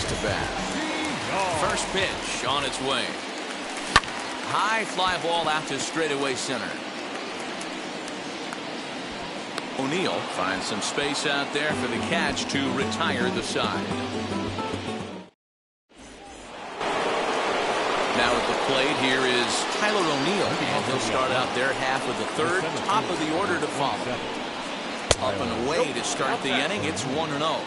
next to bat. First pitch on its way. High fly ball out to straightaway center. O'Neill finds some space out there for the catch to retire the side. Now at the plate here is Tyler O'Neill, and he'll start out their half of the third, top of the order to follow. Up and away to start the inning. It's 1-0.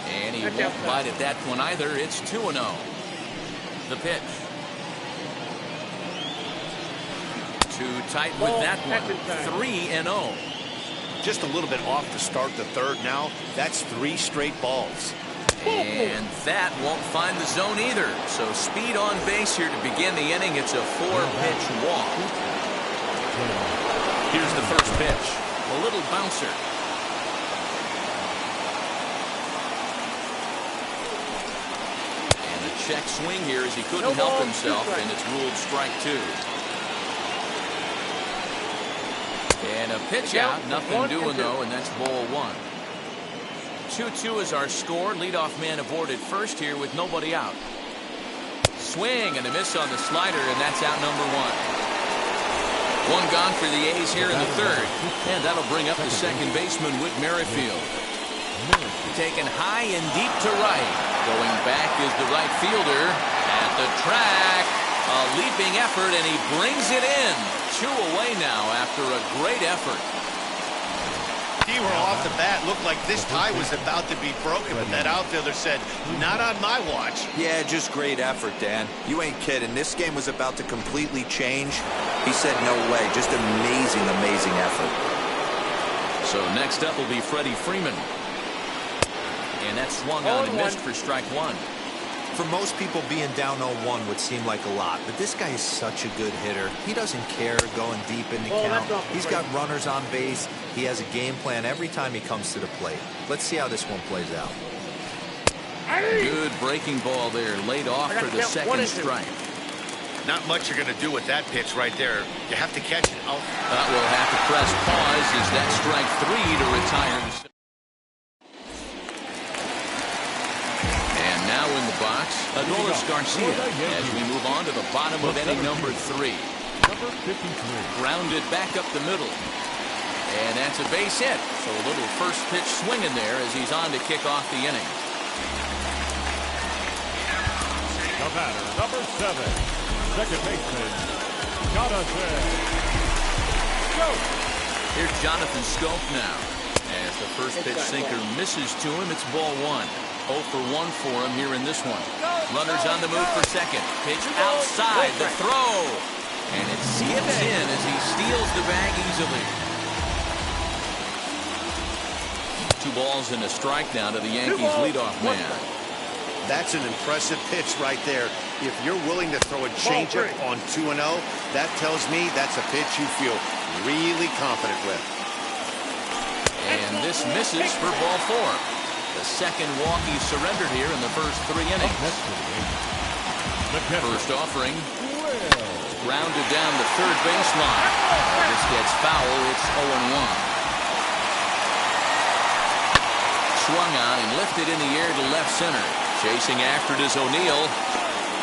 And he won't bite at that one either. It's 2-0. The pitch. Too tight with that one. 3-0. Just a little bit off to start the third now. That's 3 straight balls. And that won't find the zone either. So speed on base here to begin the inning. It's a 4-pitch walk. Here's the first pitch. A little bouncer. And a check swing here as he couldn't help himself, and it's ruled strike 2. And a pitch out, nothing doing though, and that's ball 1. 2-2 is our score. Leadoff man aboard at first here with nobody out. Swing and a miss on the slider, and that's out number 1. One gone for the A's here in the third, and that'll bring up the second baseman, Whit Merrifield. Taken high and deep to right. Going back is the right fielder at the track. A leaping effort, and he brings it in. 2 away now after a great effort. He were off the bat. Looked like this tie was about to be broken, but that outfielder said, not on my watch. Yeah, just great effort, Dan. You ain't kidding. This game was about to completely change. He said no way. Just amazing, amazing effort. So next up will be Freddie Freeman. And that swung on and missed for strike 1. For most people, being down 0-1 would seem like a lot, but this guy is such a good hitter. He doesn't care going deep in the count. He's got runners on base. He has a game plan every time he comes to the plate. Let's see how this one plays out. Good breaking ball there, laid off for the second strike. Not much you're going to do with that pitch right there. You have to catch it out. We'll have to press pause as that strike 3 to retire the. Now in the box, Adolis Garcia as we move on to the bottom of inning number 3. Grounded back up the middle. And that's a base hit. So a little first pitch swinging there as he's on to kick off the inning. The batter, number 7, second baseman, Jonathan Scope. Here's Jonathan Scope now. As the first pitch sinker misses to him, it's ball 1. 0 for 1 for him here in this one. Runners on the move for second. Pitch outside, the throw. And it skips in as he steals the bag easily. 2 balls and a strike now to the Yankees leadoff man. That's an impressive pitch right there. If you're willing to throw a changeup on 2-0, that tells me that's a pitch you feel really confident with. And this misses for ball 4. The second walk he surrendered here in the first 3 innings. First offering. Grounded down the third baseline. This gets foul. It's 0-1. Swung on and lifted in the air to left center. Chasing after it is O'Neill.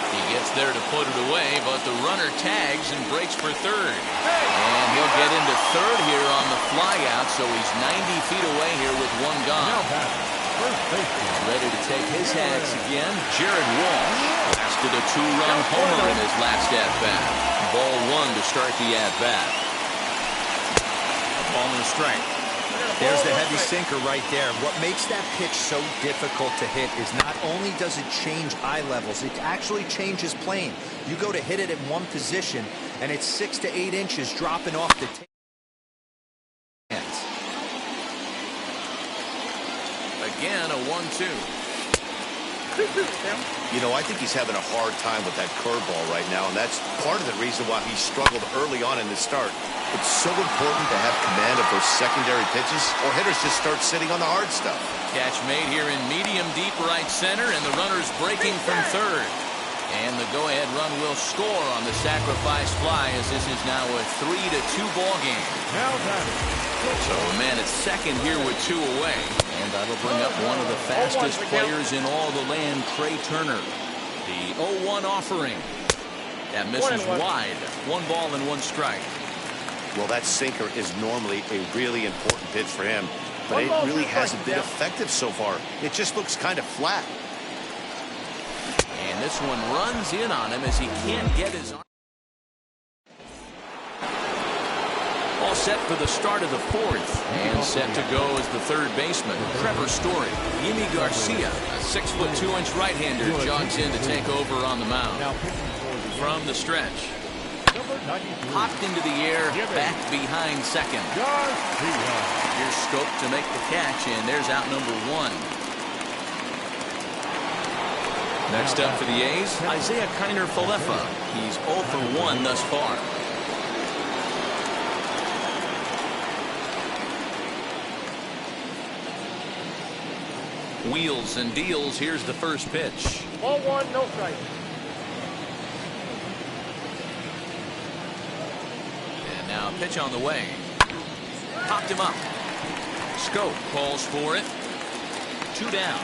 He gets there to put it away, but the runner tags and breaks for third. And he'll get into third here on the flyout, so he's 90 feet away here with 1 gone. Ready to take his hacks again. Jared Walsh lasted a 2-run homer in his last at-bat. Ball 1 to start the at-bat. Ball and a strike. There's the heavy sinker right there. What makes that pitch so difficult to hit is not only does it change eye levels, it actually changes plane. You go to hit it in one position, and it's 6 to 8 inches dropping off the tape. Again, a 1-2. You know, I think he's having a hard time with that curveball right now, and that's part of the reason why he struggled early on in the start. It's so important to have command of those secondary pitches, or hitters just start sitting on the hard stuff. Catch made here in medium deep right center, and the runner's breaking from third. And the go-ahead run will score on the sacrifice fly, as this is now a 3-2 ball game. Now batting. So a man at second here with 2 away. And that'll bring up one of the fastest players in all the land, Trey Turner. The 0-1 offering. That misses wide. 1 ball and 1 strike. Well, that sinker is normally a really important pitch for him, but it really hasn't been effective so far. It just looks kind of flat. And this one runs in on him as he can't get his arm. All set for the start of the 4th. And set to go as the third baseman, Trevor Story. Yimi Garcia, a 6'2" right-hander, jogs in to take over on the mound. From the stretch. Popped into the air, back behind second. Here's Scope to make the catch, and there's out number 1. Next up for the A's, Isaiah Kiner-Falefa. He's 0 for 1 thus far. Wheels and deals. Here's the first pitch. Ball 1, no strike. And now a pitch on the way. Popped him up. Scope calls for it. 2 down.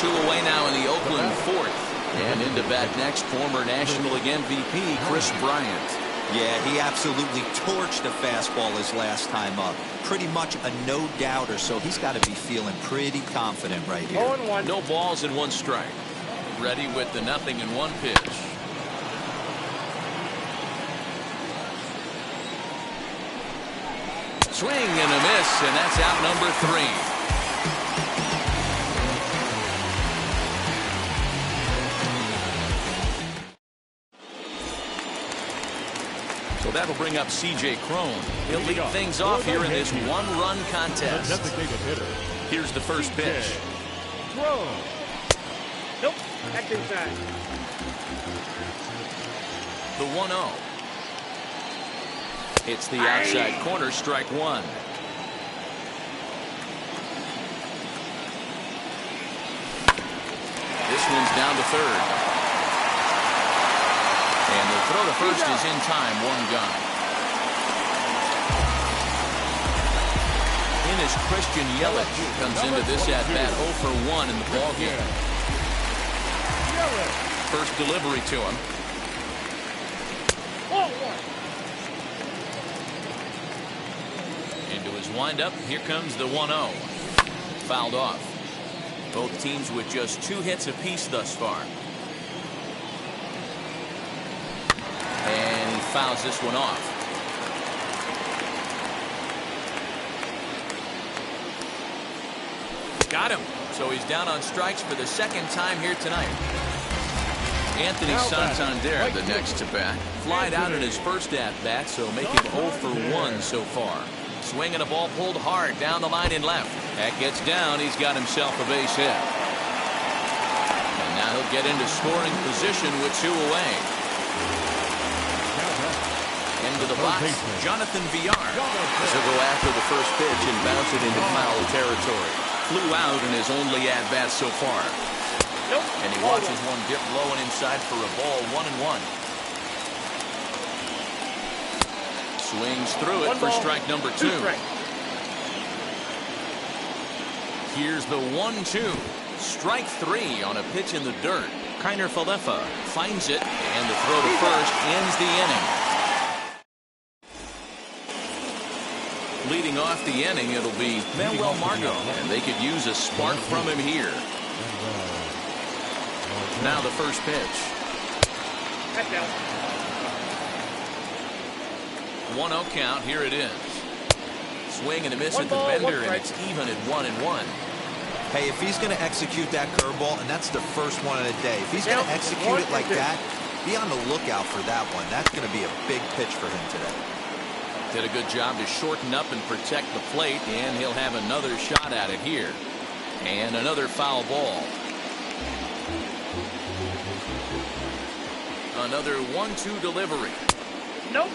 Two away now in the Oakland 4th. And into bat next, former National League MVP Chris Bryant. Yeah, he absolutely torched the fastball his last time up. Pretty much a no-doubter, so he's got to be feeling pretty confident right here. 0-1. No balls and 1 strike. Ready with the 0-1 pitch. Swing and a miss, and that's out number 3. So that'll bring up C.J. Cron. He'll lead things off here in this 1-run contest. Here's the first pitch. Throw. Nope. That's inside. The 1-0. It's the outside corner, strike 1. This one's down to third. And the throw to first is in time, 1 gone. In is Christian Yelich, comes into this at-bat 0 for 1 in the ballgame. First delivery to him. Into his windup, here comes the 1-0. Fouled off. Both teams with just 2 hits apiece thus far. And he fouls this one off. Got him. So he's down on strikes for the 2nd time here tonight. Anthony Santander, the next to bat. Flied out in his first at-bat, so make him 0 for 1 so far. Swing and a ball pulled hard down the line in left. That gets down. He's got himself a base hit. And now he'll get into scoring position with 2 away. Into the box, Jonathan Villar. This will go after the first pitch and bounce it into foul territory. Flew out in his only at-bat so far. And he watches one dip low and inside for a ball, 1-1. Swings through it for strike number 2. Here's the 1-2. Strike 3 on a pitch in the dirt. Kiner-Falefa finds it, and the throw to first ends the inning. Leading off the inning, it'll be Manuel Margot, and they could use a spark from him here. Now the first pitch. 1-0 count. Here it is. Swing and a miss at the bender, and it's even at 1-1. Hey, if he's going to execute that curveball, and that's the first one of the day, if he's going to execute it like that, be on the lookout for that one. That's going to be a big pitch for him today. Did a good job to shorten up and protect the plate, and he'll have another shot at it here. And another foul ball. Another 1-2 delivery. Nope.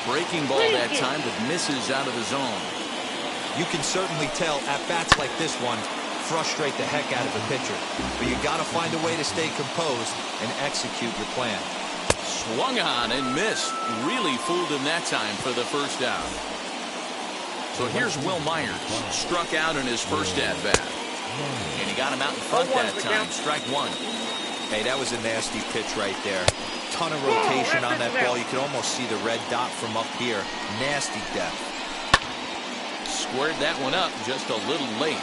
Breaking ball that time, but misses out of the zone. You can certainly tell at-bats like this one frustrate the heck out of a pitcher. But you got to find a way to stay composed and execute your plan. Swung on and missed. Really fooled him that time for the first out. So here's Will Myers. Struck out in his first at-bat. And he got him out in front that time. Strike one. Hey, that was a nasty pitch right there. Ton of rotation on that ball. You could almost see the red dot from up here. Nasty depth. Squared that one up just a little late.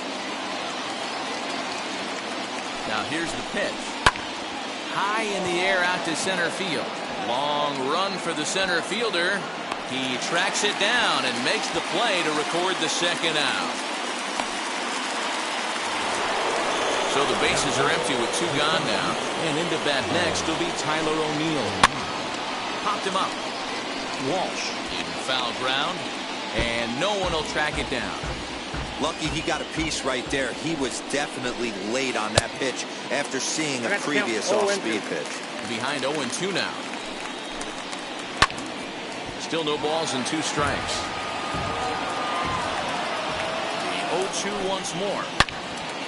Now here's the pitch. High in the air out to center field. Long run for the center fielder. He tracks it down and makes the play to record the second out. So the bases are empty with two gone now. And into bat next will be Tyler O'Neill. Popped him up. Walsh in foul ground. And no one will track it down. Lucky he got a piece right there. He was definitely late on that pitch after seeing a previous off-speed pitch. Behind 0-2 now. Still no balls and 2 strikes. The 0-2 once more.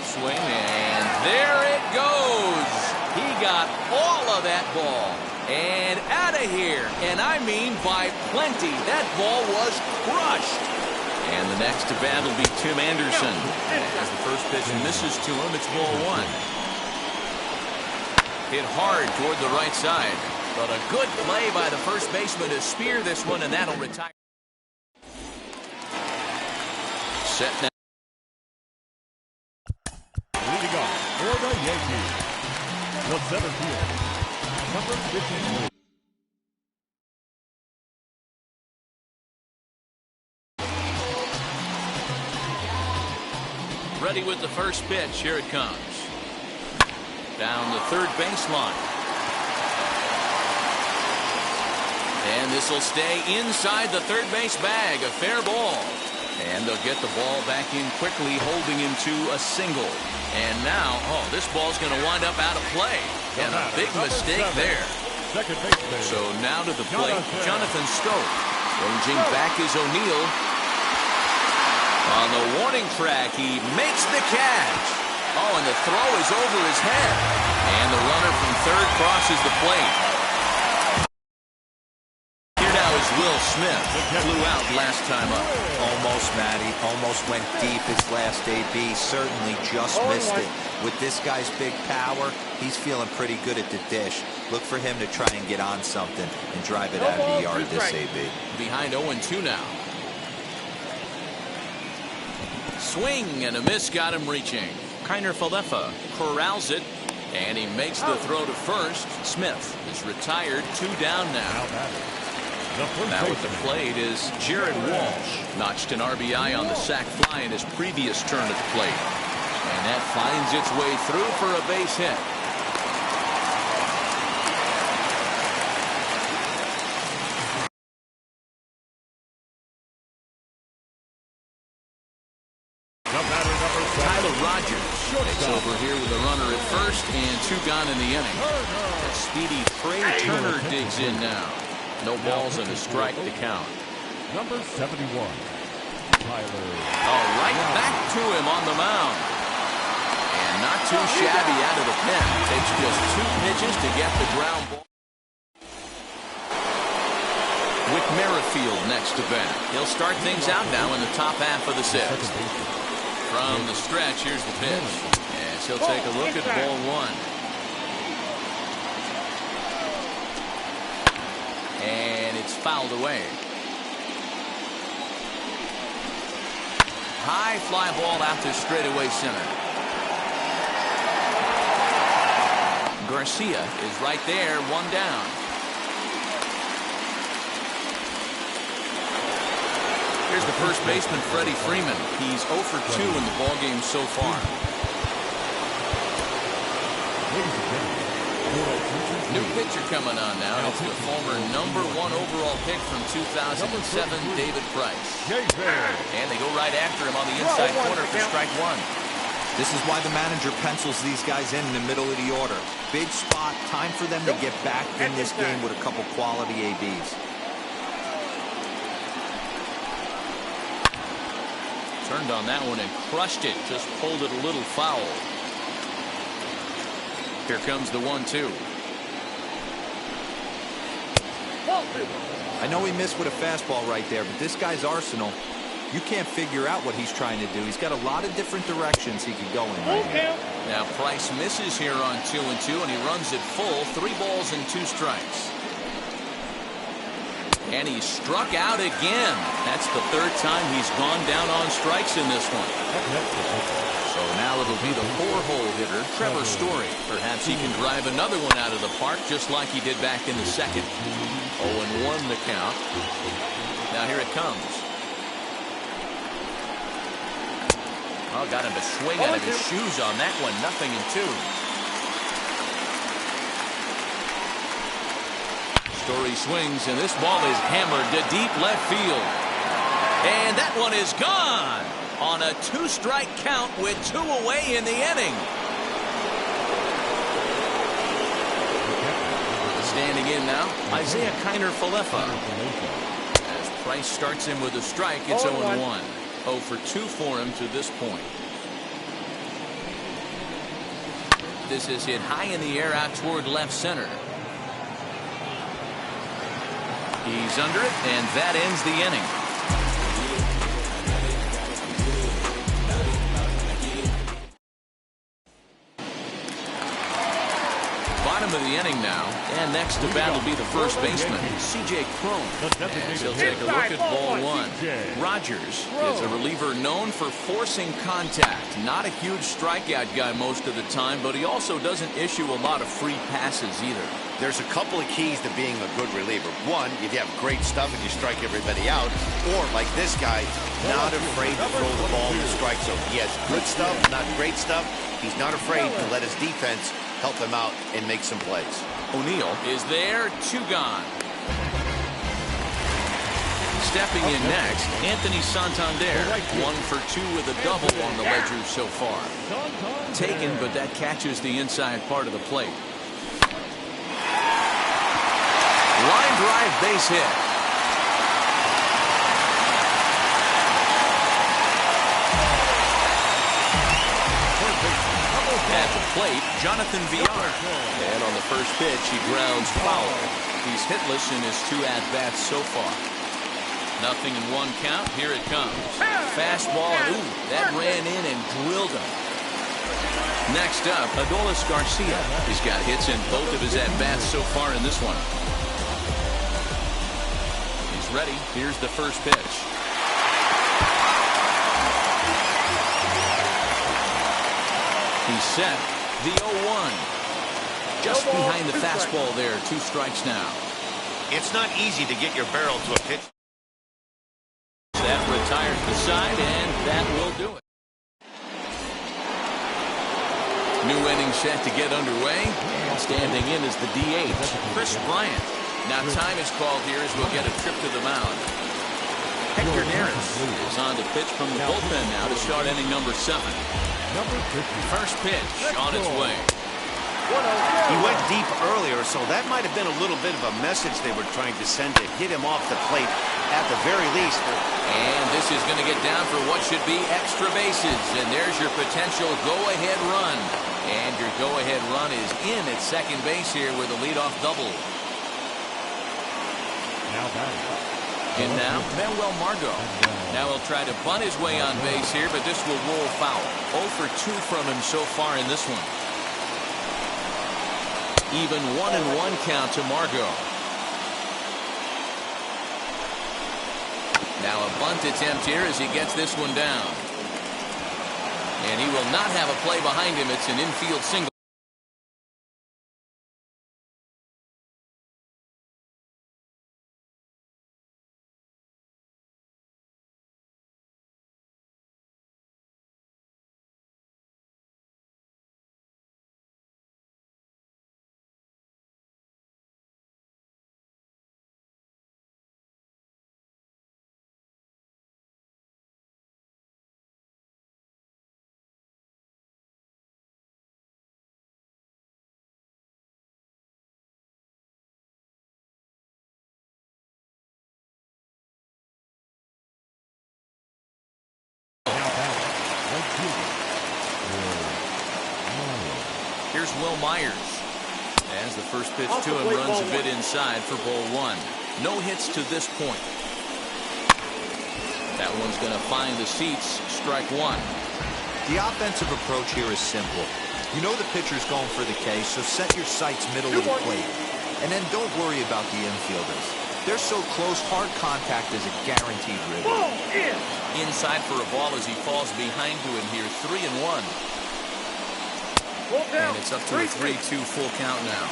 Swing, and there it goes. He got all of that ball. And out of here. And I mean by plenty. That ball was crushed. And the next to bat will be Tim Anderson. As the first pitch misses to him, it's ball 1. Hit hard toward the right side. But a good play by the first baseman to spear this one, and that'll retire. Set now. Leading off for the Yankees, the center field, number 15. Ready with the first pitch. Here it comes. Down the third baseline. And this will stay inside the third base bag. A fair ball. And they'll get the ball back in quickly, holding him to a single. And now, this ball's going to wind up out of play. And a big mistake there. Second baseman. So now to the plate, Jonathan Stoke. Ranging back is O'Neill. On the warning track, he makes the catch. Oh, and the throw is over his head. And the runner from third crosses the plate. Here now is Will Smith. Flew out last time up. Almost, Matty. Almost went deep his last AB. Certainly just missed it. With this guy's big power, he's feeling pretty good at the dish. Look for him to try and get on something and drive it out of the yard this AB. Behind 0-2 now. Swing and a miss got him reaching. Kiner Falefa corrals it, and he makes the throw to first. Smith is retired. 2 down now. Now at the plate is Jared Walsh. Notched an RBI on the sac fly in his previous turn at the plate. And that finds its way through for a base hit. Tyler Rogers takes over here with a runner at first and 2 gone in the inning. A speedy Trey Turner digs in now. No balls and a strike to count. Number 71, Tyler. Oh, right back to him on the mound. And not too shabby out of the pen. Takes just 2 pitches to get the ground ball. With Merrifield next to bat. He'll start things out now in the top half of the 6th. From the stretch, here's the pitch. Yes, he'll take a look at ball 1. And it's fouled away. High fly ball out to straightaway center. Garcia is right there, 1 down. Here's the first baseman, Freddie Freeman. He's 0 for 2 in the ballgame so far. New pitcher coming on now. It's the former #1 overall pick from 2007, David Price. And they go right after him on the inside corner for strike 1. This is why the manager pencils these guys in the middle of the order. Big spot, time for them to get back in this game with a couple quality ABs. Turned on that one and crushed it. Just pulled it a little foul. Here comes the 1-2. I know he missed with a fastball right there, but this guy's arsenal, you can't figure out what he's trying to do. He's got a lot of different directions he could go in right here. Now Price misses here on 2-2, and he runs it full. 3 balls and 2 strikes. And he struck out again. That's the 3rd time he's gone down on strikes in this one. So now it'll be the 4-hole hitter, Trevor Story. Perhaps he can drive another one out of the park just like he did back in the 2nd. 0-1 the count. Now here it comes. Oh, got him to swing out of his shoes on that one. 0-2. Story swings, and this ball is hammered to deep left field. And that one is gone on a 2-strike count with 2 away in the inning. Standing in now, Isaiah Kiner-Falefa. As Price starts him with a strike, it's 0-1. 0 for 2 for him to this point. This is hit high in the air out toward left center. He's under it, and that ends the inning. Bottom of the inning now, and next to bat will be the first baseman, C.J. Cron. As he'll take a look at ball 1. Rogers is a reliever known for forcing contact. Not a huge strikeout guy most of the time, but he also doesn't issue a lot of free passes either. There's a couple of keys to being a good reliever. One, if you have great stuff and you strike everybody out, or like this guy, not afraid to throw the ball in the strike zone. He has good stuff, not great stuff. He's not afraid to let his defense help him out and make some plays. O'Neill is there, 2 gone. Stepping in next, Anthony Santander, 1 for 2 with a double on the ledger so far. Taken, but that catches the inside part of the plate. Line drive base hit. At the plate, Jonathan Villar. And on the first pitch, he grounds foul. He's hitless in his 2 at-bats so far. 0-1 count. Here it comes. Fastball. Ooh, that ran in and drilled him. Next up, Adolis Garcia. He's got hits in both of his at-bats so far in this one. He's ready. Here's the first pitch. He's set. The 0-1. Just behind the fastball there. 2 strikes now. It's not easy to get your barrel to a pitch. That retires the side, and that will do it. New inning set to get underway. And standing in is the DH, Chris Bryant. Now time is called here as we'll get a trip to the mound. Hector Neris is on to pitch from the bullpen now to start inning number 7. First pitch on its way. He went deep earlier, so that might have been a little bit of a message they were trying to send to hit him off the plate at the very least. And this is going to get down for what should be extra bases. And there's your potential go-ahead run. And your go-ahead run is in at second base here with a leadoff double. Now batting. And now, Manuel Margot. Now he'll try to bunt his way on base here, but this will roll foul. 0 for 2 from him so far in this one. Even 1-1 count to Margot. Now a bunt attempt here as he gets this one down. And he will not have a play behind him. It's an infield single. Here's Will Myers. As the first pitch to him runs a bit inside for ball one. No hits to this point. That one's going to find the seats. Strike one. The offensive approach here is simple. You know the pitcher's going for the K, so set your sights middle of the plate. And then don't worry about the infielders. They're so close, hard contact is a guaranteed rib. Inside for a ball as he falls behind to him here. 3-1. And it's up to a 3-2 full count now.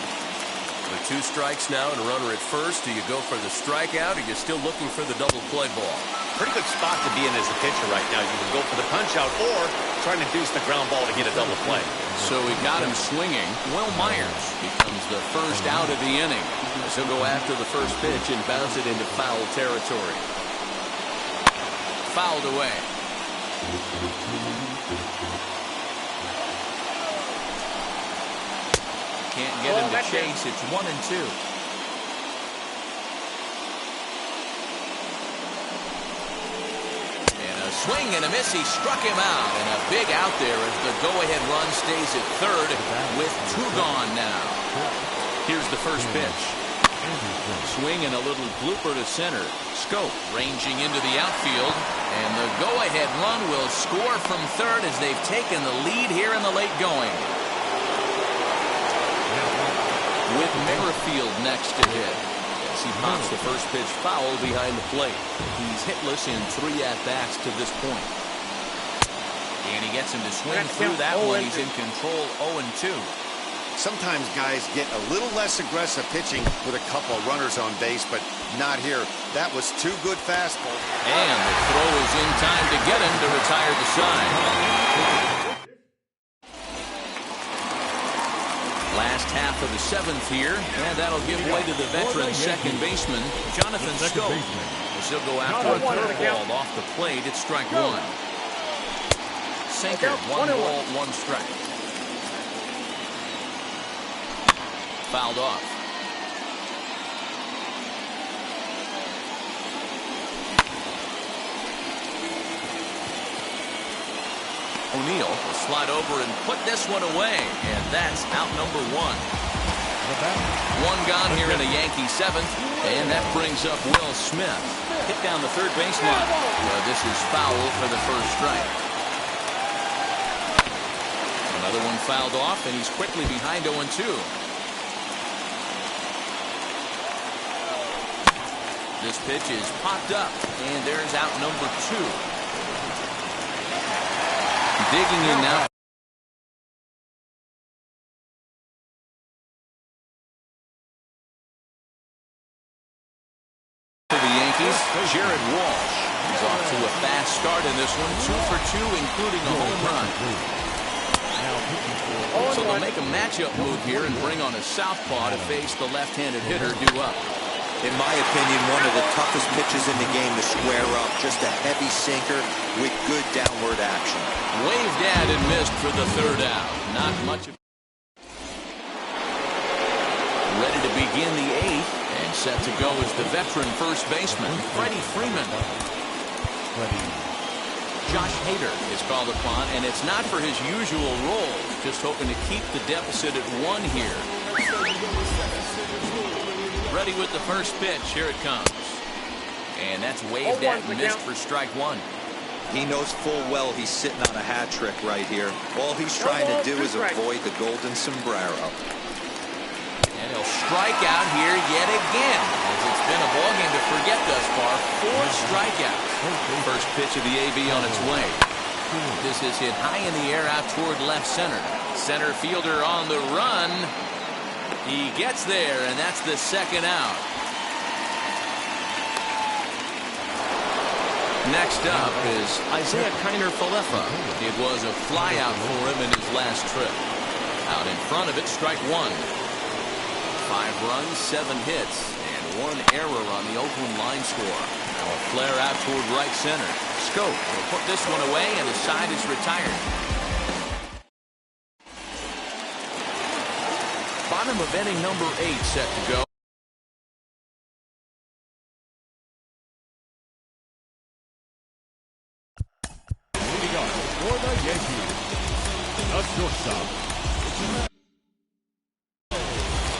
With 2 strikes now and a runner at first, do you go for the strikeout or are you still looking for the double play ball? Pretty good spot to be in as a pitcher right now. You can go for the punch out or trying to deuce the ground ball to get a double play. So we got him swinging. Will Myers becomes the first out of the inning. So he'll go after the first pitch and bounce it into foul territory. Fouled away. Can't get him to chase. It's 1-2. Swing and a miss. He struck him out, and a big out there as the go-ahead run stays at third with 2 gone now. Here's the first pitch. Swing and a little blooper to center. Scope ranging into the outfield, and the go-ahead run will score from third as they've taken the lead here in the late going. With Merrifield next to hit. He pops the first pitch foul behind the plate. He's hitless in 3 at-bats to this point. And he gets him to swing through that one. He's in control 0-2. Sometimes guys get a little less aggressive pitching with a couple of runners on base, but not here. That was 2 good fastballs. And the throw is in time to get him to retire the side. Last half of the 7th here, and that'll give way to the veteran second baseman, Jonathan Scope. He'll go after a curveball off the plate. It's strike 1. Sinker, 1 ball, 1 strike. Fouled off. O'Neill will slide over and put this one away, and that's out number 1. 1 gone here in the Yankee 7th, and that brings up Will Smith. Hit down the third baseline. This is foul for the first strike. Another one fouled off, and he's quickly behind 0-2. This pitch is popped up, and there's out number 2. Digging in now. For the Yankees, Jared Walsh. He's off to a fast start in this one. 2 for 2, including a home run. So they'll make a matchup move here and bring on a southpaw to face the left-handed hitter due up. In my opinion, one of the toughest pitches in the game to square up. Just a heavy sinker with good downward action. Waved at and missed for the 3rd out. Not much of. Ready to begin the 8th, and set to go is the veteran first baseman, Freddie Freeman. Josh Hader is called upon, and it's not for his usual role. Just hoping to keep the deficit at 1 here. Ready with the first pitch. Here it comes. And that's waved at and missed for strike 1. He knows full well he's sitting on a hat trick right here. All he's trying to do is avoid the golden sombrero. And he'll strike out here yet again. As it's been a ballgame to forget thus far. 4 strikeouts. First pitch of the AV on its way. This is hit high in the air out toward left center. Center fielder on the run. He gets there, and that's the 2nd out. Next up is Isaiah Kiner-Falefa. It was a flyout for him in his last trip. Out in front of it, strike 1. 5 runs, 7 hits, and 1 error on the Oakland line score. Now a flare out toward right center. Scope will put this one away, and the side is retired. Bottom of inning number 8 set to go. For the Yankees, the shortstop,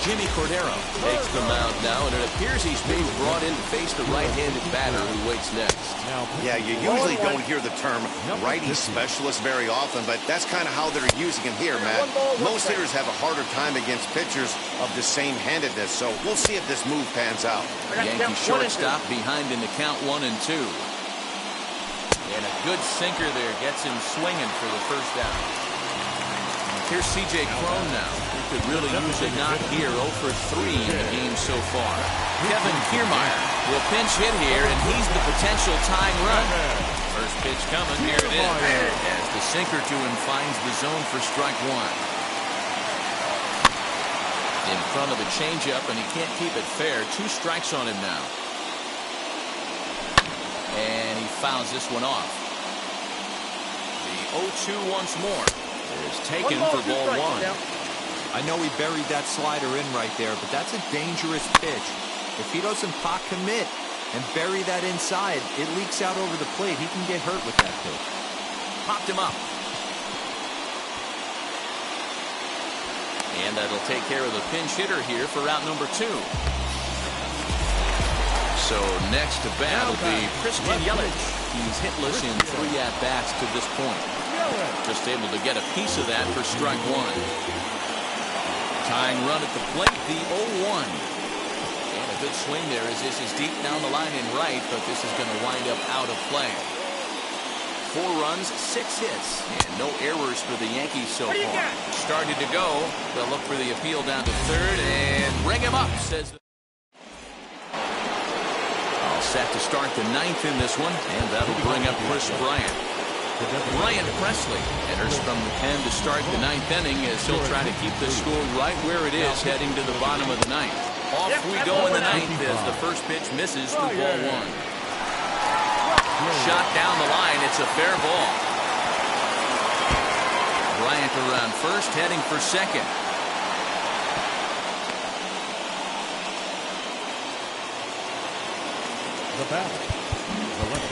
Jimmy Cordero takes the mound now, and it appears he's being brought in to face the right-handed batter who waits next. Yeah, you usually don't hear the term righty specialist very often, but that's kind of how they're using him here, Matt. Most hitters have a harder time against pitchers of the same handedness, so we'll see if this move pans out. Yankee shortstop behind in the count 1-2. And a good sinker there gets him swinging for the first down. Here's C.J. Cron now. He could really use a knock here. 0 for 3 in the game so far. Kevin Kiermaier will pinch hit here, and he's the potential tying run. First pitch coming. Here it is. As the sinker to him finds the zone for strike one. In front of the changeup, and he can't keep it fair. 2 strikes on him now. And he fouls this one off. The 0-2 once more. Is taken for ball one. I know he buried that slider in right there, but that's a dangerous pitch. If he doesn't pot commit and bury that inside, it leaks out over the plate. He can get hurt with that pitch. Popped him up. And that'll take care of the pinch hitter here for route number 2. So next to bat will be Christian Yelich. He's hitless in 3 at-bats to this point. Just able to get a piece of that for strike one. Tying run at the plate, the 0-1. And a good swing there as this is deep down the line in right, but this is going to wind up out of play. 4 runs, 6 hits, and no errors for the Yankees so far. Started to go. They'll look for the appeal down to third and bring him up, says the... All set to start the 9th in this one, and that'll bring up Chris Bryant. Ryan Presley enters from the pen to start the 9th inning as he'll try to keep the score right where it is heading to the bottom of the 9th. Off we go in the 9th as the first pitch misses for ball one. Shot down the line. It's a fair ball. Bryant around first, heading for second. The batter.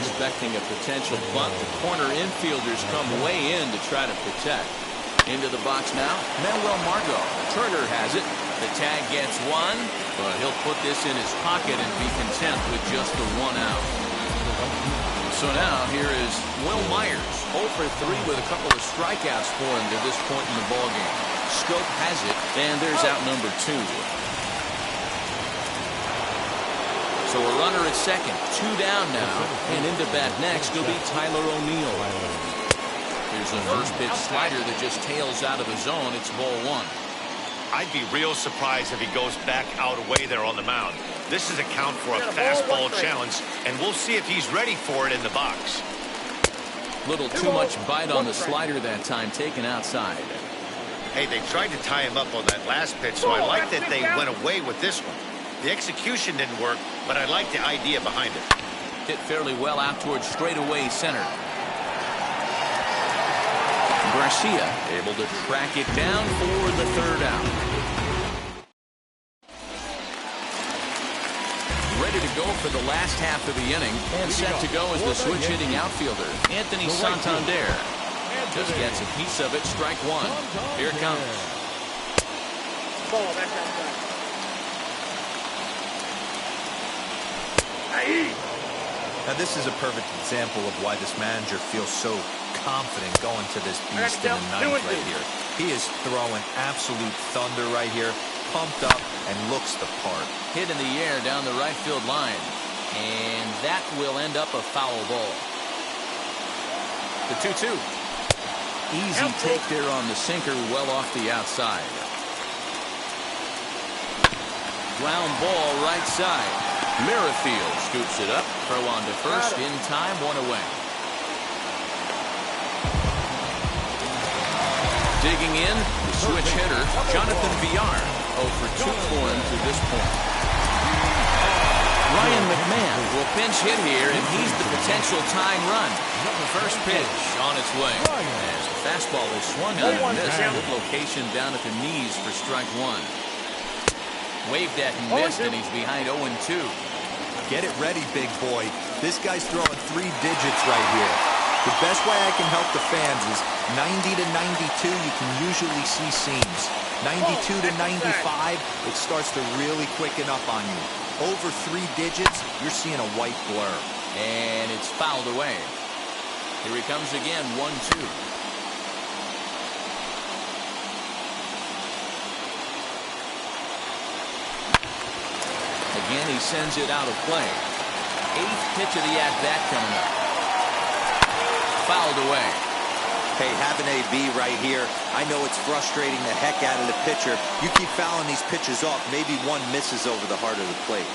Expecting a potential bunt. The corner infielders come way in to try to protect. Into the box now, Manuel Margot. Turner has it. The tag gets one, but he'll put this in his pocket and be content with just the 1 out. So now here is Will Myers, 0 for 3 with a couple of strikeouts for him to this point in the ballgame. Scope has it, and there's out number 2. So a runner at second, 2 down now, and into bat next will be Tyler O'Neill. Here's the first pitch slider that just tails out of the zone. It's ball one. I'd be real surprised if he goes back out away there on the mound. This is a count for a fastball challenge, and we'll see if he's ready for it in the box. Little too much bite on the slider that time, taken outside. Hey, they tried to tie him up on that last pitch, so I like that they went away with this one. The execution didn't work, but I like the idea behind it. Hit fairly well out towards straightaway center. Garcia able to track it down for the 3rd out. Ready to go for the last half of the inning, and set to go as the switch-hitting outfielder, Anthony Santander. Just gets a piece of it, strike one. Here it comes. Ball back outside. Now this is a perfect example of why this manager feels so confident going to this beast in the 9th right here. He is throwing absolute thunder right here, pumped up and looks the part. Hit in the air down the right field line, and that will end up a foul ball. The 2-2. Easy take there on the sinker, well off the outside. Ground ball right side. Merrifield scoops it up, throw on to first, in time, 1 away. Digging in, the switch hitter, Jonathan Villar, 0 for 2 for him to this point. Ryan McMahon will pinch hit here, and he's the potential tying run. First pitch on its way. As the fastball is swung on and missed, good location down at the knees for strike one. Waved at and missed, and he's behind 0-2. Get it ready, big boy. This guy's throwing 3 digits right here. The best way I can help the fans is 90 to 92. You can usually see seams. 92 to 95, it starts to really quicken up on you. Over 3 digits, you're seeing a white blur. And it's fouled away. Here he comes again, 1-2. Again, he sends it out of play. 8th pitch of the at-bat coming up. Fouled away. Hey, have an AB right here. I know it's frustrating the heck out of the pitcher. You keep fouling these pitches off, maybe one misses over the heart of the plate.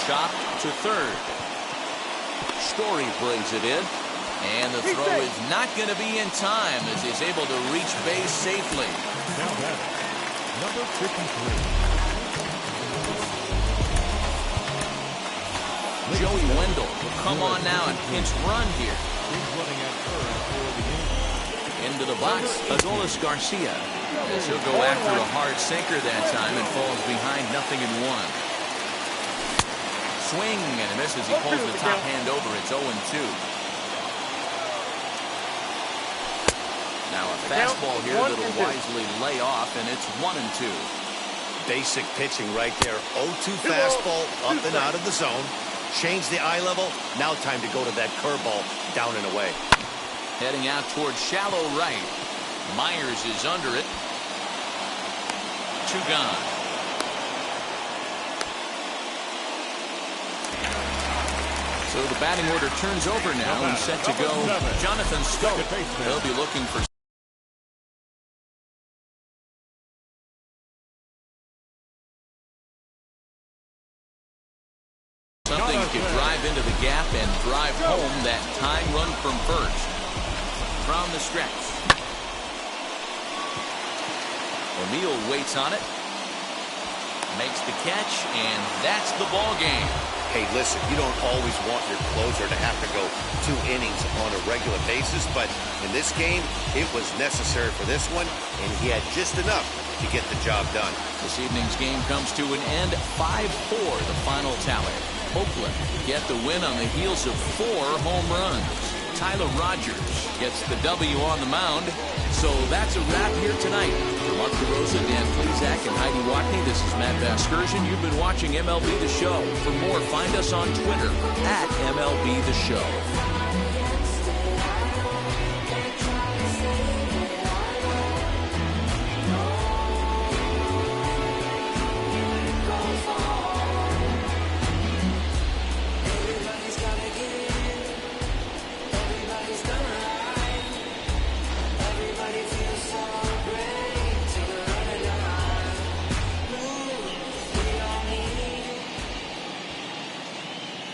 Shot to third. Story brings it in. And the throw is not going to be in time as he's able to reach base safely. Now batting, number 53. Joey Wendell will come on now and pinch run here. He's running at third for the game. Into the box, Adolis Garcia. As he'll go after a hard sinker that time and falls behind 0-1. Swing and a miss as he pulls the top hand over. It's 0-2. Now a fastball here that'll wisely lay off, and it's 1-2. Basic pitching right there. 0-2 fastball up and out of the zone. Change the eye level. Now time to go to that curveball down and away. Heading out towards shallow right. Myers is under it. 2 gone. So the batting order turns over now and set to go. Jonathan Stoke. They'll be looking for something that could drive into the gap and drive home that tying run from first. From the stretch. O'Neill waits on it. Makes the catch, and that's the ball game. Hey, listen, you don't always want your closer to have to go 2 innings on a regular basis, but in this game, it was necessary for this one, and he had just enough to get the job done. This evening's game comes to an end. 5-4, the final tally. Oakland get the win on the heels of 4 home runs. Tyler Rogers gets the W on the mound. So that's a wrap here tonight. For Mark DeRosa, Dan Plezak, and Heidi Watney, this is Matt Vasgersian. You've been watching MLB The Show. For more, find us on Twitter at MLB The Show.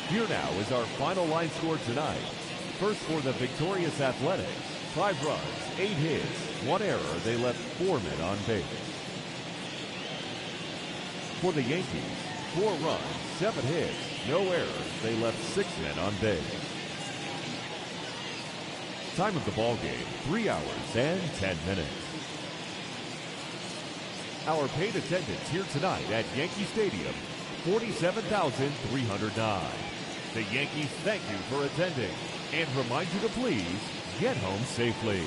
Here now is our final line score tonight. First for the victorious Athletics, 5 runs, 8 hits, 1 error. They left 4 men on base. For the Yankees, 4 runs, 7 hits, no errors. They left 6 men on base. Time of the ball game, 3 hours and 10 minutes. Our paid attendance here tonight at Yankee Stadium, 47,309. The Yankees thank you for attending and remind you to please get home safely.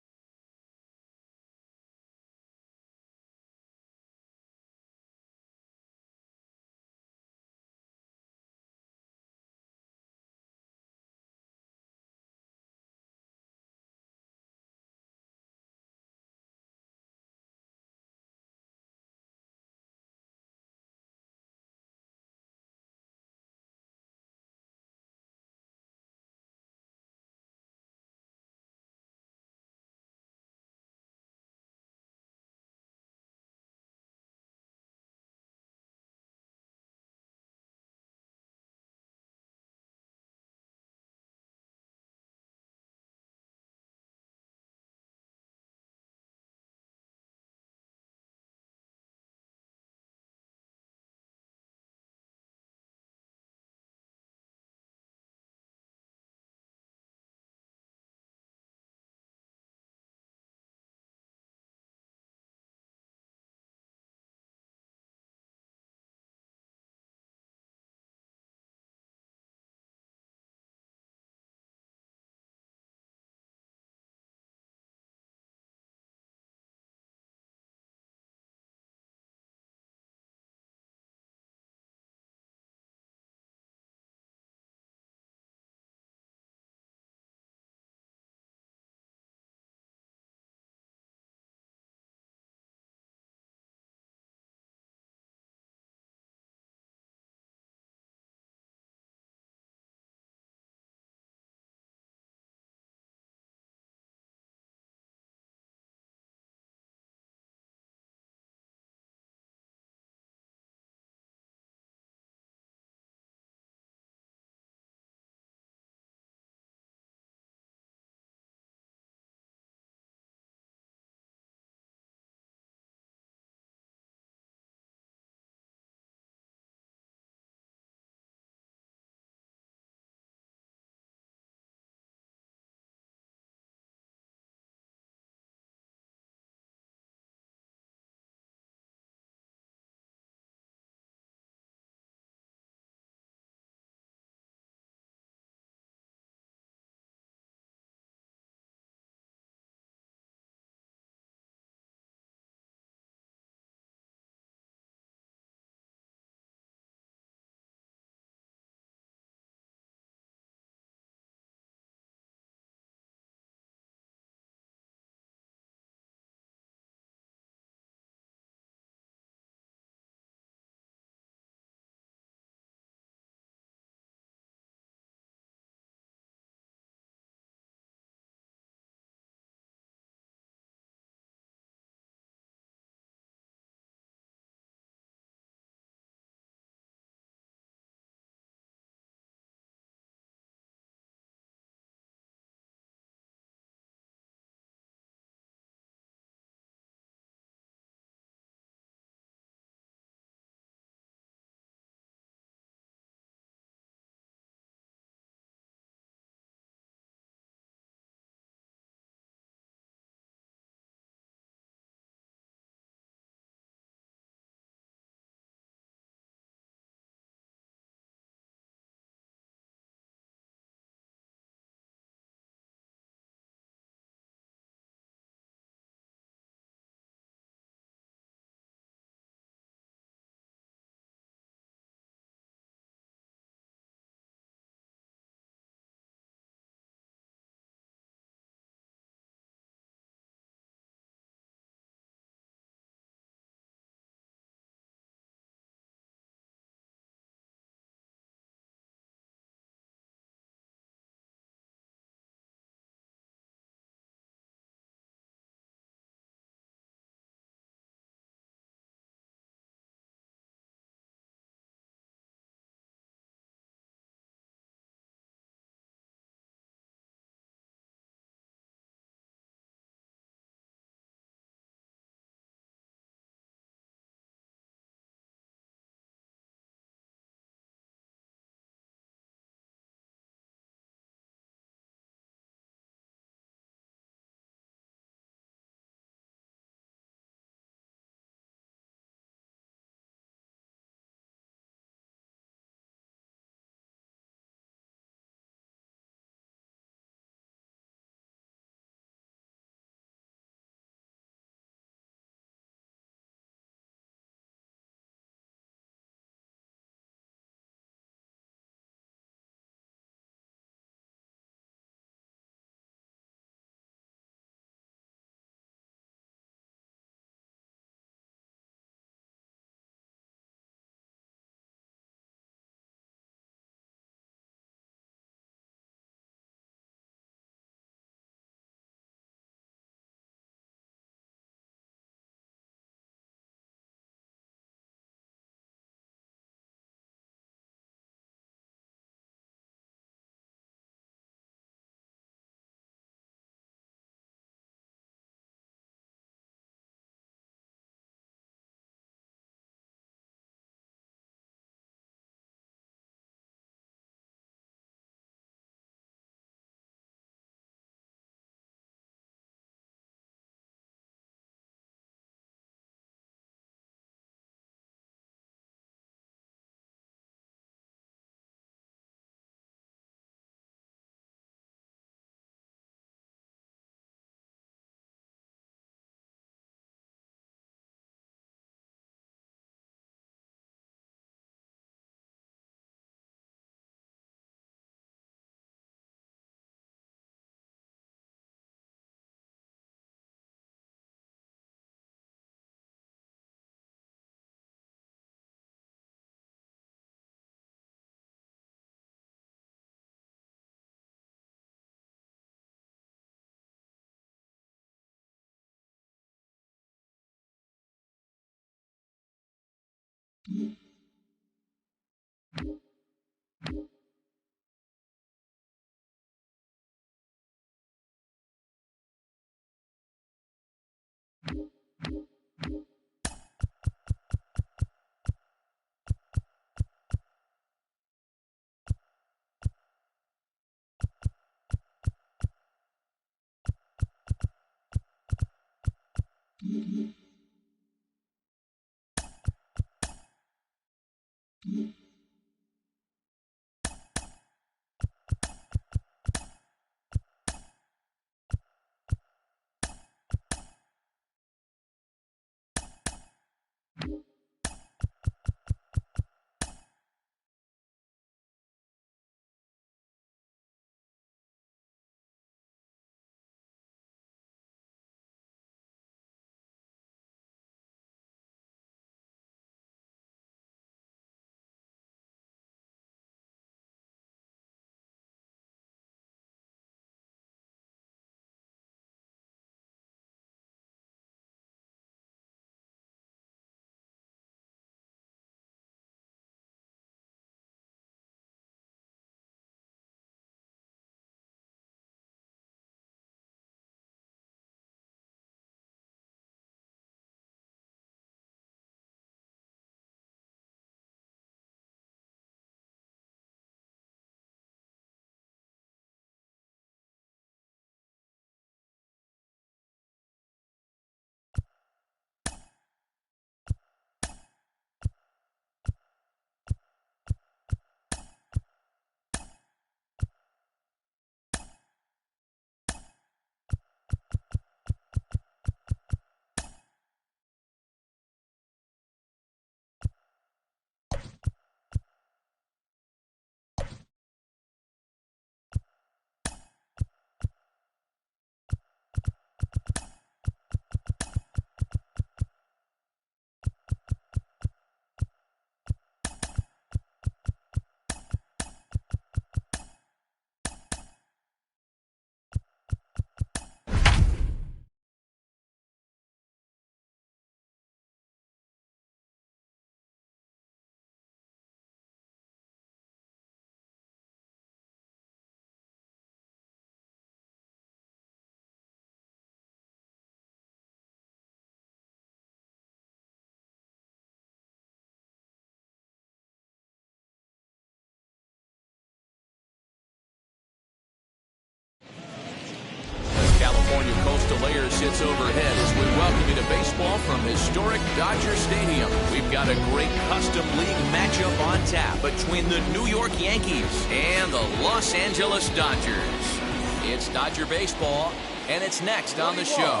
California Coastal Air sits overhead as we welcome you to baseball from historic Dodger Stadium. We've got a great custom league matchup on tap between the New York Yankees and the Los Angeles Dodgers. It's Dodger baseball, and it's next on the show.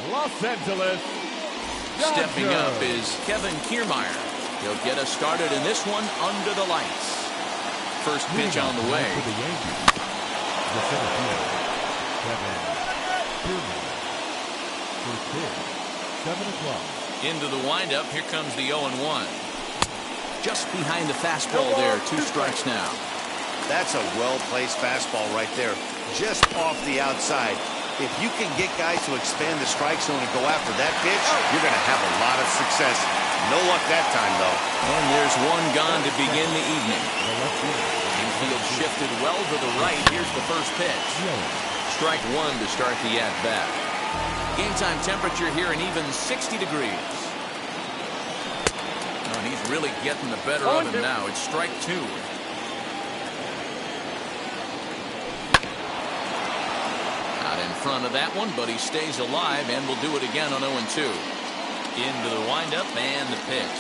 Los Angeles Dodgers. Stepping up is Kevin Kiermaier. He'll get us started in this one under the lights. First pitch on the way. For the Yankees, the center fielder, Kevin Kiermaier. First pitch, 7 o'clock. Into the windup. Here comes the 0-1. Just behind the fastball there. 2 strikes now. That's a well-placed fastball right there, just off the outside. If you can get guys to expand the strike zone and go after that pitch, you're going to have a lot of success. No luck that time, though. And there's one gone to begin the evening. Infield shifted well to the right. Here's the first pitch. Strike 1 to start the at-bat. Game time temperature here an even 60 degrees. Oh, and he's really getting the better of him now. It's strike 2. In front of that one, but he stays alive and will do it again on 0-2. Into the windup and the pitch.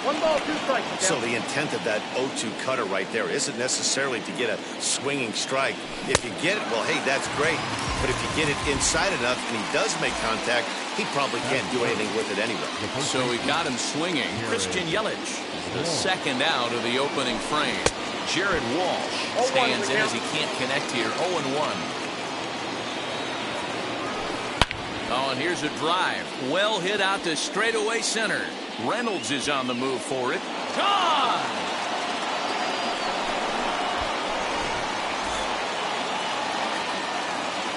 1 ball, 2 strikes. So the intent of that 0-2 cutter right there isn't necessarily to get a swinging strike. If you get it, well, hey, that's great. But if you get it inside enough and he does make contact, he probably can't do anything with it anyway. So he got him swinging. Christian Yelich, the second out of the opening frame. Jared Walsh stands in as he can't connect here. 0-1. Oh, and here's a drive. Well hit out to straightaway center. Reynolds is on the move for it. Gone!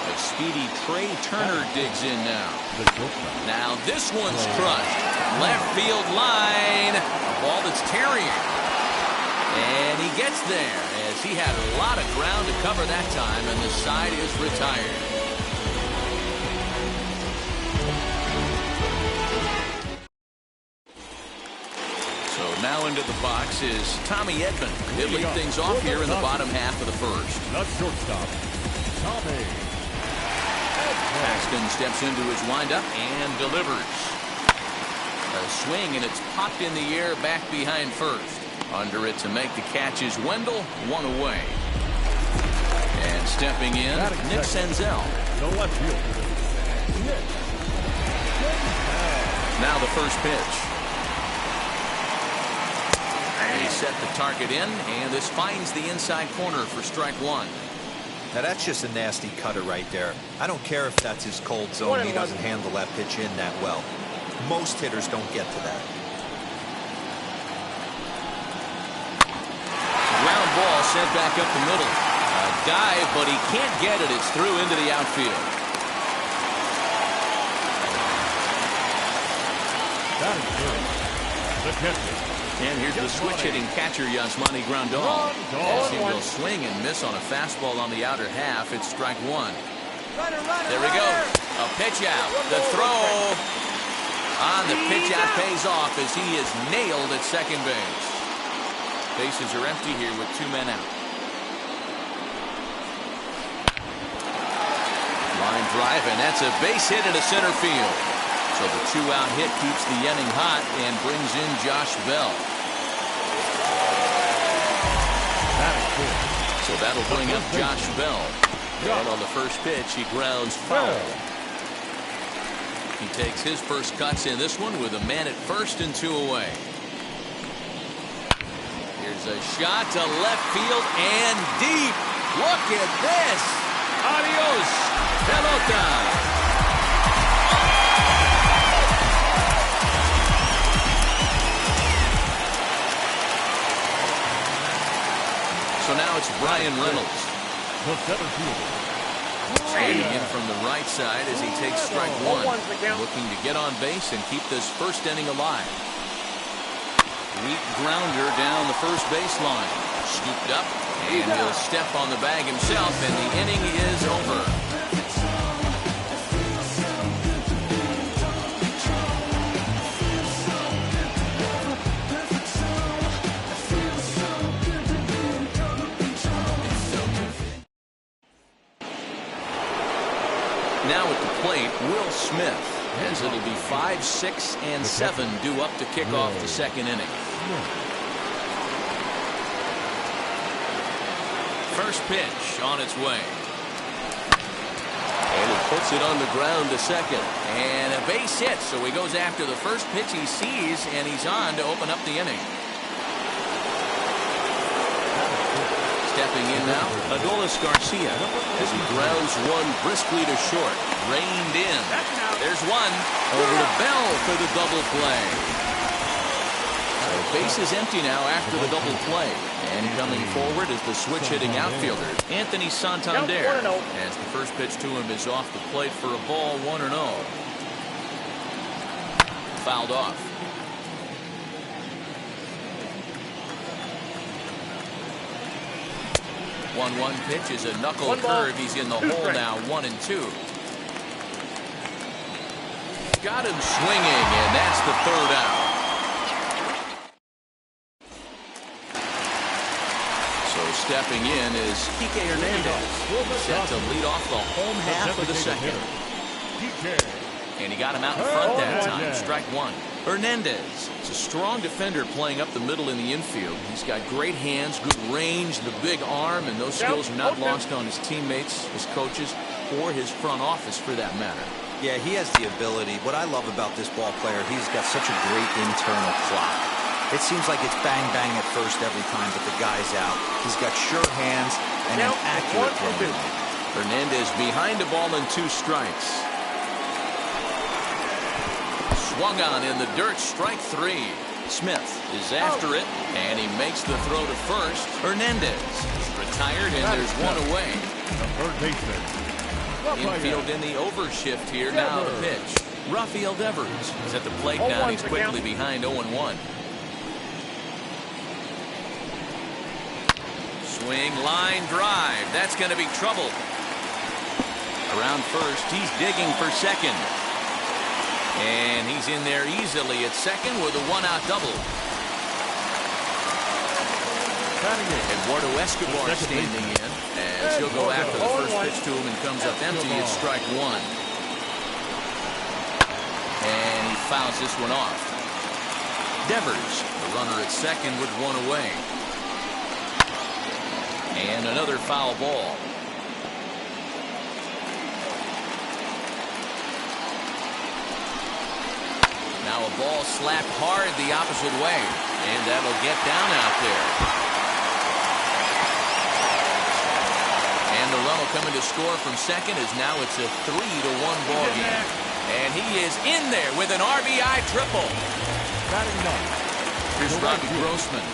A Speedy Trey Turner digs in now. Now this one's crushed. Left field line. A ball that's tarrying. And he gets there as he had a lot of ground to cover that time, and the side is retired. So now into the box is Tommy Edman. He'll lead things off here in the bottom half of the first. The shortstop, Tommy. Paxton steps into his windup and delivers. A swing, and it's popped in the air back behind first. Under it to make the catch is Wendell, one away. And stepping in, Nick Senzel. The left field. Now the first pitch. He set the target in, and this finds the inside corner for strike one. Now that's just a nasty cutter right there. I don't care if that's his cold zone. He doesn't handle that pitch in that well. Most hitters don't get to that. Ground ball sent back up the middle. A dive, but he can't get it. It's through into the outfield. That is good. The catcher. And here's the switch-hitting catcher, Yasmani Grandal. As he will swing and miss on a fastball on the outer half, it's strike one. There we go. A pitch out. The throw on the pitch out pays off as he is nailed at second base. Bases are empty here with two men out. Line drive, and that's a base hit into center field. So the two-out hit keeps the inning hot and brings in Josh Bell. So that'll bring up Josh Bell. And on the first pitch, he grounds foul. He takes his first cuts in this one with a man at first and two away. Here's a shot to left field and deep. Look at this. Adios, pelota. So now it's Brian Reynolds. The center fielder. Standing in from the right side as he takes strike one. Looking to get on base and keep this first inning alive. Weak grounder down the first baseline. Scooped up, and he'll step on the bag himself, and the inning is over. Now at the plate, Will Smith, as it'll be 5, 6, and 7 due up to kick off the second inning. First pitch on its way. And he puts it on the ground to second. And a base hit, so he goes after the first pitch he sees, and he's on to open up the inning. Stepping in now, Adolis Garcia as he grounds one briskly to short. Reined in. There's one. Over to Bell for the double play. So base is empty now after the double play. And coming forward is the switch-hitting outfielder, Anthony Santander. As the first pitch to him is off the plate for a ball, 1-0. Fouled off. 1-1 pitch is a knuckle curve. He's in the hole now, 1-2. Got him swinging, and that's the third out. So stepping in is Kike Hernandez, set to lead off the home half of the second. And he got him out in front that time, strike one. Hernandez is a strong defender playing up the middle in the infield. He's got great hands, good range, the big arm, and those skills are not lost on his teammates, his coaches, or his front office for that matter. Yeah, he has the ability. What I love about this ball player, he's got such a great internal clock. It seems like it's bang, bang at first every time, but the guy's out. He's got sure hands and an accurate throw. Hernandez behind the ball and 2 strikes. Swung on in the dirt, strike 3. Smith is after it, and he makes the throw to first. Hernandez is retired, and there's one away. The third baseman, Infield in the overshift here. Now the pitch. Rafael Devers is at the plate now. He's quickly behind 0-1. Swing, line drive. That's going to be trouble. Around first, he's digging for second. And he's in there easily at second with a one-out double. Eduardo Escobar standing in as he'll go after the first pitch to him and comes up empty. It's strike one. And he fouls this one off. Devers, the runner at second with one away. And another foul ball. Now a ball slapped hard the opposite way. And that'll get down out there. And the run will come in to score from second as now it's a 3-1 ball game. And he is in there with an RBI triple. Here's Robbie Grossman.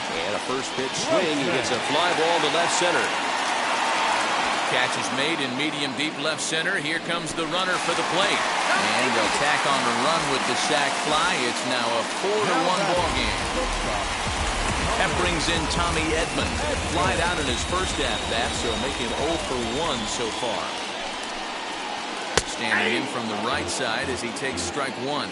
And a first pitch swing. He gets a fly ball to left center. Catch is made in medium deep left center. Here comes the runner for the plate. And they'll tack on the run with the sac fly. It's now a 4-1 ball game. That brings in Tommy Edman. Flied out in his first at-bat, so making 0 for 1 so far. Standing in from the right side as he takes strike one.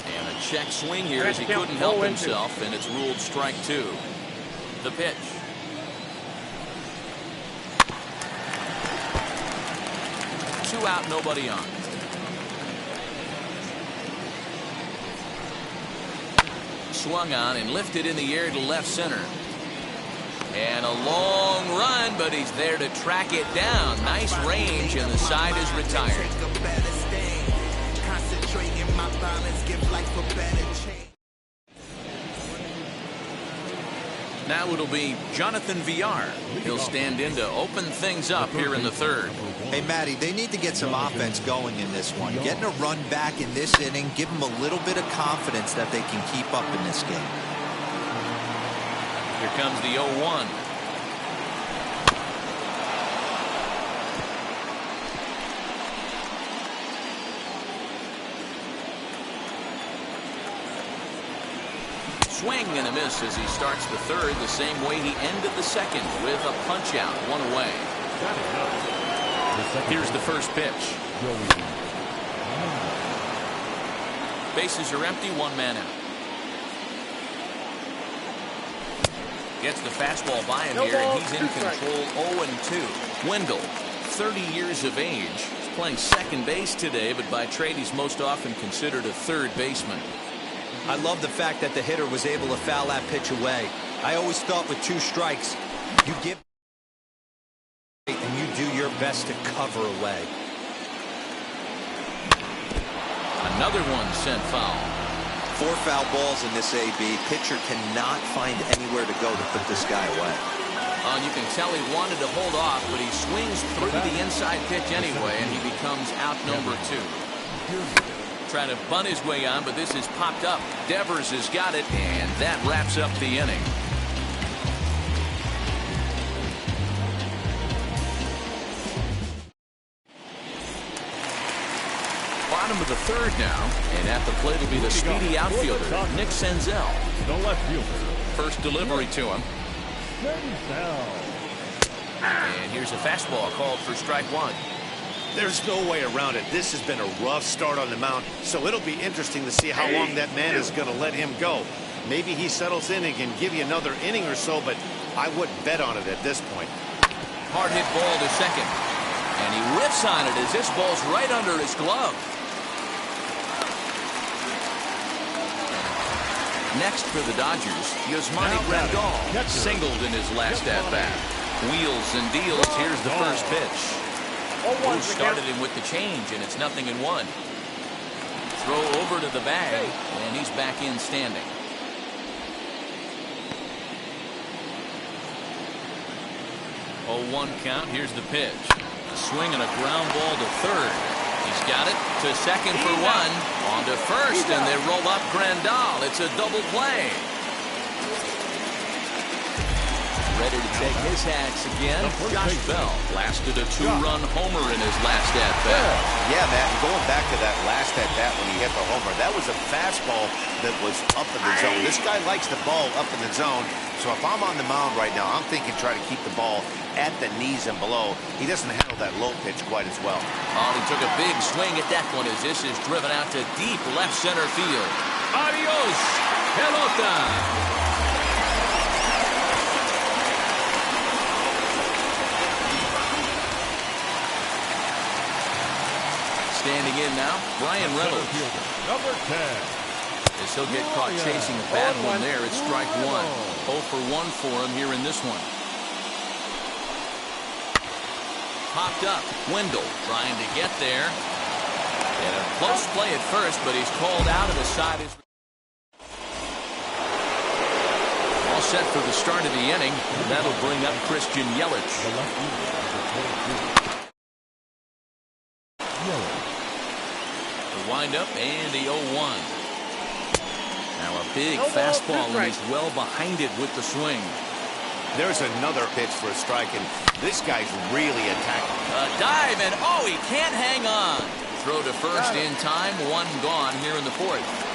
And a check swing here as he couldn't help himself, and it's ruled strike two. The pitch. Two out, nobody on. Swung on and lifted in the air to left center. And a long run, but he's there to track it down. Nice range, and the side is retired. Now it'll be Jonathan Villar. He'll stand in to open things up here in the third. Hey, Matty, they need to get some offense going in this one. Getting a run back in this inning, give them a little bit of confidence that they can keep up in this game. Here comes the 0-1. Swing and a miss as he starts the third the same way he ended the second with a punch out, one away. Here's the first pitch. Bases are empty, one man out. Gets the fastball by him here, and he's in control. 0-2. Wendell, 30 years of age. He's playing second base today, but by trade he's most often considered a third baseman. I love the fact that the hitter was able to foul that pitch away. I always thought with 2 strikes, you give and you do your best to cover away. Another one sent foul. 4 foul balls in this AB. Pitcher cannot find anywhere to go to put this guy away. You can tell he wanted to hold off, but he swings through the inside pitch anyway, and he becomes out number 2. Trying to bunt his way on, but this is popped up. Devers has got it, and that wraps up the inning. Bottom of the third now, and at the plate will be the speedy outfielder, Nick Senzel. The left fielder. First delivery to him. And here's a fastball called for strike one. There's no way around it. This has been a rough start on the mound, so it'll be interesting to see how long that man is going to let him go. Maybe he settles in and can give you another inning or so, but I wouldn't bet on it at this point. Hard hit ball to second. And he whiffs on it as this ball's right under his glove. Next for the Dodgers, Yasmani Grandal singled in his last at-bat. Wheels and deals. Here's the first pitch. Who started him with the change, and it's 0-1. Throw over to the bag, and he's back in standing. Oh, 1 count. Here's the pitch. Swing and a ground ball to third. He's got it to second for 1. On to first, and they roll up Grandal. It's a double play. ready to take his hats again. Josh Bell blasted a 2-run homer in his last at-bat. Yeah, Matt, going back to that last at-bat when he hit the homer, that was a fastball that was up in the zone. This guy likes the ball up in the zone, so if I'm on the mound right now, I'm thinking try to keep the ball at the knees and below. He doesn't handle that low pitch quite as well. Oh, he took a big swing at that one as this is driven out to deep left center field. Adios, pelota. Standing in now, Brian Reynolds. Number 10. As he'll get caught chasing a bad one there, it's strike one. 0 for 1 for him here in this one. Popped up. Wendell trying to get there. And a close play at first, but he's called out of the side. All set for the start of the inning. That'll bring up Christian Yelich. The windup and the 0-1. Now a big fastball, and he's well behind it with the swing. There's another pitch for a strike, and this guy's really attacking. A dive, and oh, he can't hang on. Throw to first in time, 1 gone here in the 4th.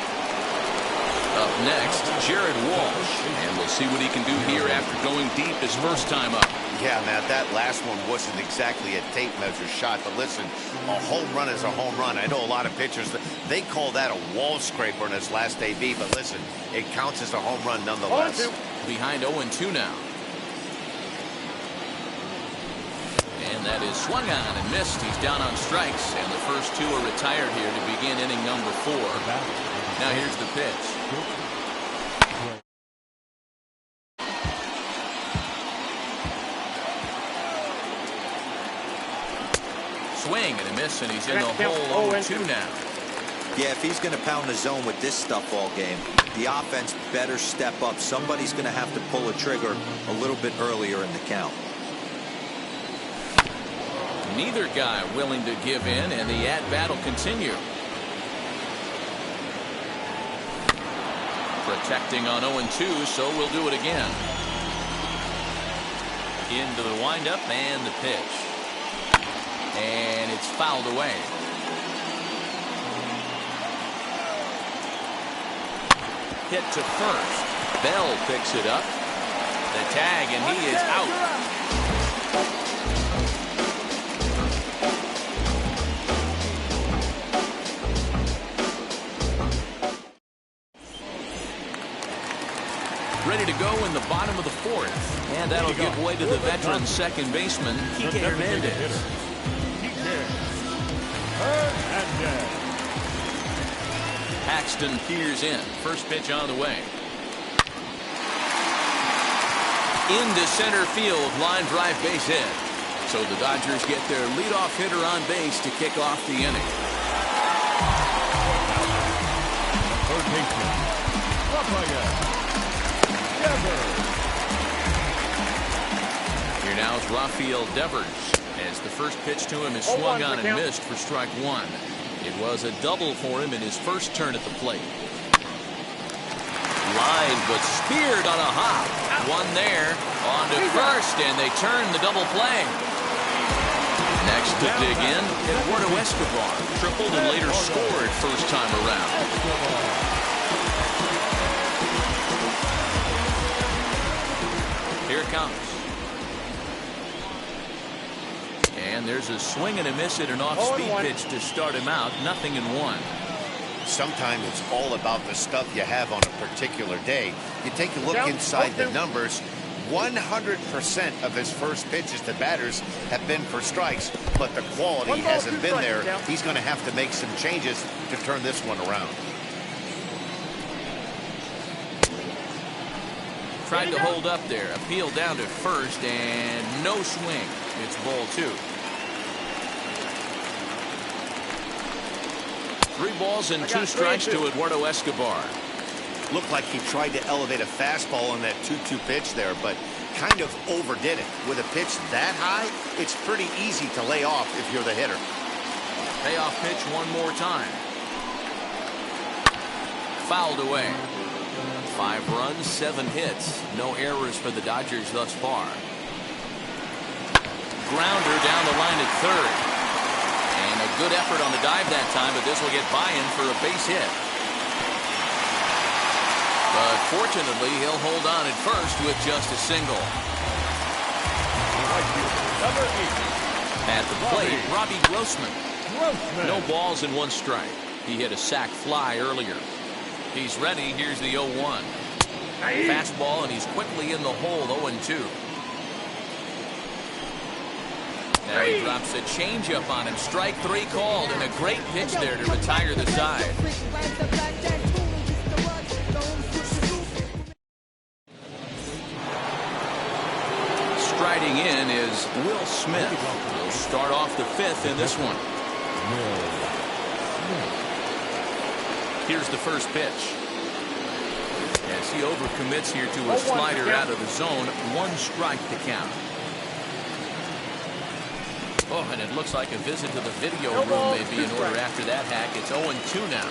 Up next, Jared Walsh, and we'll see what he can do here after going deep his first time up. Yeah, Matt, that last one wasn't exactly a tape measure shot, but listen, a home run is a home run. I know a lot of pitchers, they call that a wall scraper in his last AB, but listen, it counts as a home run nonetheless. Behind 0-2 now. And that is swung on and missed. He's down on strikes, and the first 2 are retired here to begin inning number 4. Now here's the pitch. Swing and a miss, and he's in the hole 0-2 now. Yeah, if he's going to pound the zone with this stuff all game, the offense better step up. Somebody's going to have to pull a trigger a little bit earlier in the count. Neither guy willing to give in, and the at-bat will continue. Protecting on 0-2, so we'll do it again. Into the windup and the pitch. And it's fouled away. Hit to first. Bell picks it up. The tag, and he is out. Ready to go in the bottom of the 4th. And that'll give way to the veteran second baseman, Kike Hernandez. Paxton peers in. First pitch on the way. Into center field. Line drive base hit. So the Dodgers get their leadoff hitter on base to kick off the inning. Third baseman, Here now is Rafael Devers, as the first pitch to him is swung on and missed for strike 1. It was a double for him in his first turn at the plate. Line, but speared on a hop. One there, on to first, and they turn the double play. Next to dig in, Eduardo Escobar tripled and later scored first time around. Here it comes. And there's a swing and a miss at an off-speed pitch to start him out. 0-1. Sometimes it's all about the stuff you have on a particular day. You take a look inside the numbers. 100% of his first pitches to batters have been for strikes, but the quality hasn't been there. He's going to have to make some changes to turn this one around. Tried to hold up there. Appeal down to first, and no swing. It's ball 2. 3 balls and 2 strikes to Eduardo Escobar. Looked like he tried to elevate a fastball on that 2-2 pitch there, but kind of overdid it. With a pitch that high, it's pretty easy to lay off if you're the hitter. Payoff pitch one more time. Fouled away. 5 runs, 7 hits. No errors for the Dodgers thus far. Grounder down the line at third. And a good effort on the dive that time, but this will get by-in for a base hit. But fortunately, he'll hold on at first with just a single. At the plate, Robbie Grossman. No balls and 1 strike. He hit a sac fly earlier. He's ready. Here's the 0-1. Fastball, and he's quickly in the hole, 0-2. Now he drops a changeup on him. Strike 3 called, and a great pitch there to retire the side. Striding in is Will Smith. He'll start off the 5th in this one. Here's the first pitch. As he overcommits here to a slider out of the zone, 1 strike to count. Oh, and it looks like a visit to the video room may be in order after that hack. It's 0-2 now.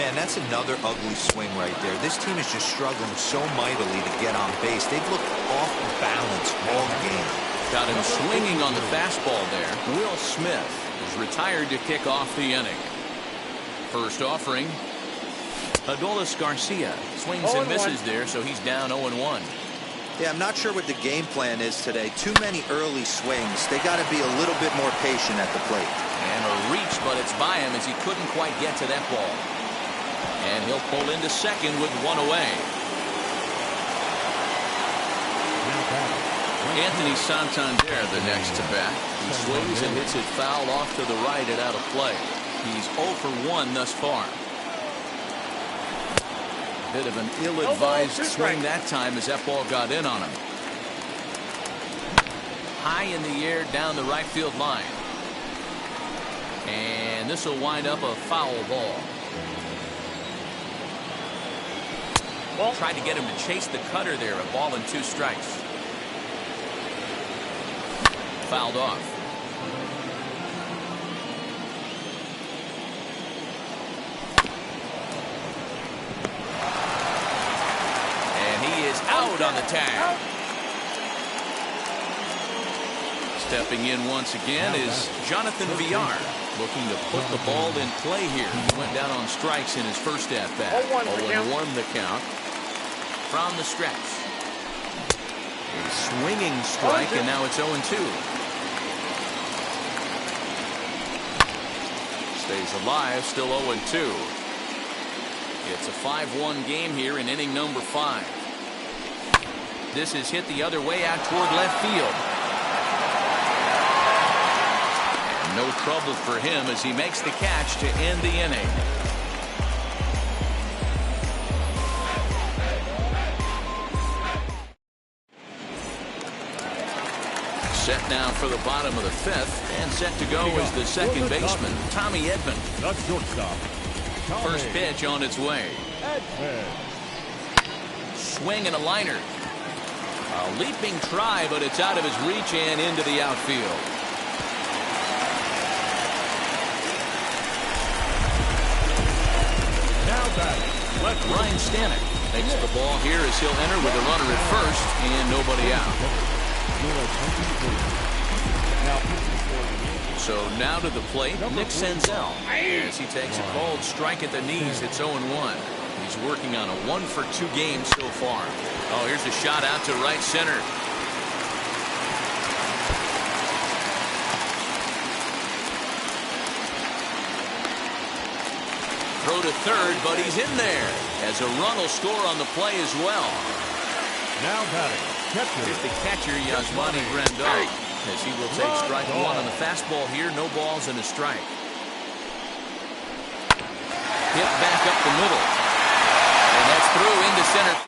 Man, that's another ugly swing right there. This team is just struggling so mightily to get on base. They've looked off balance all game. Got him swinging on the fastball there. Will Smith is retired to kick off the inning. First offering, Adolis Garcia swings and misses there, so he's down 0-1. Yeah, I'm not sure what the game plan is today. Too many early swings. They got to be a little bit more patient at the plate. And a reach, but it's by him as he couldn't quite get to that ball. And he'll pull into second with 1 away. Anthony Santander, the next to bat. He swings and hits it foul off to the right and out of play. He's 0 for 1 thus far. Bit of an ill-advised swing that time as that ball got in on him. High in the air down the right field line. And this will wind up a foul ball. Tried to get him to chase the cutter there. A ball and 2 strikes. Fouled off. And he is out on the tag. Stepping in once again is Jonathan Villar, looking to put the ball in play here. He went down on strikes in his first at-bat. 0-1 the count from the stretch. A swinging strike, and now it's 0-2. Stays alive, still 0-2. It's a 5-1 game here in inning number 5. This is hit the other way out toward left field. And no trouble for him as he makes the catch to end the inning. Set now for the bottom of the 5th, and set to go is the second baseman, Tommy Edman. First pitch on its way. Swing and a liner. A leaping try, but it's out of his reach and into the outfield. Now batting, Ryan Stanek takes the ball here as he'll enter with a runner at first and nobody out. So now to the plate, Nick Senzel, as he takes a called strike at the knees. It's 0-1. He's working on a 1-for-2 game so far. Oh, here's a shot out to right center. Throw to third, but he's in there, as a run will score on the play as well. now batting, catcher. Here's the catcher, Yasmani Grandal, as he will take strike 1 on the fastball here. No balls and a strike. Hit back up the middle. And that's through into center.